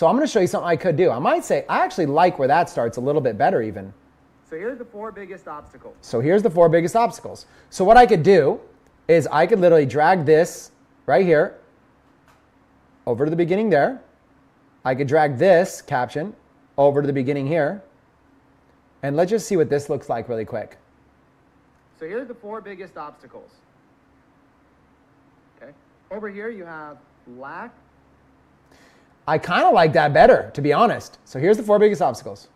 So I'm going to show you something I could do. I might say, I actually like where that starts a little bit better even. So here's the 4 biggest obstacles. So here's the 4 biggest obstacles. So what I could do is I could literally drag this right here over to the beginning there. I could drag this caption over to the beginning here. And let's just see what this looks like really quick. So here's the 4 biggest obstacles. Okay. Over here you have lack. I kind of like that better, to be honest. So here's the 4 biggest obstacles.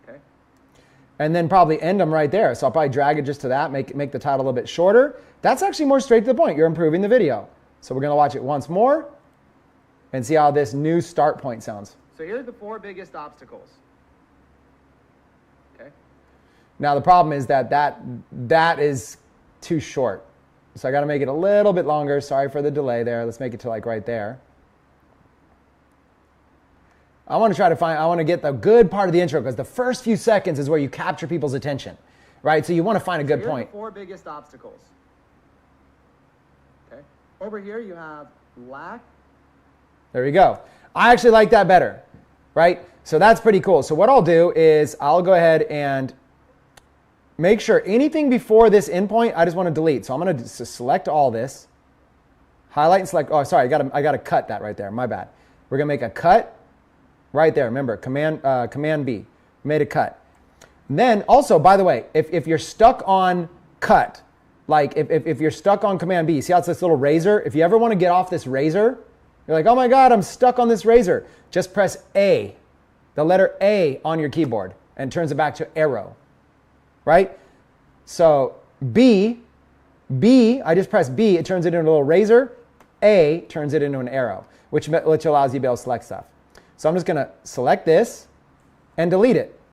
Okay. And then probably end them right there. So I'll probably drag it just to that, make the title a little bit shorter. That's actually more straight to the point. You're improving the video. So we're going to watch it once more and see how this new start point sounds. So here's the 4 biggest obstacles. Okay. Now the problem is that is too short. So I got to make it a little bit longer. Sorry for the delay there. Let's make it to like right there. I want to get the good part of the intro because the first few seconds is where you capture people's attention, right? So you want to find a good point. The 4 biggest obstacles. Okay. Over here you have lack. There we go. I actually like that better, right? So that's pretty cool. So what I'll do is I'll go ahead and make sure anything before this endpoint, I just want to delete. So I'm going to select all this, highlight and select. Oh, sorry, I got to cut that right there. My bad. We're going to make a cut. Right there, remember, Command B, made a cut. And then also, by the way, if you're stuck on cut, like if you're stuck on Command B, see how it's this little razor? If you ever want to get off this razor, you're like, oh my God, I'm stuck on this razor. Just press A, the letter A on your keyboard, and it turns it back to arrow, right? So B, I just press B, it turns it into a little razor. A turns it into an arrow, which allows you to be able to select stuff. So I'm just going to select this and delete it.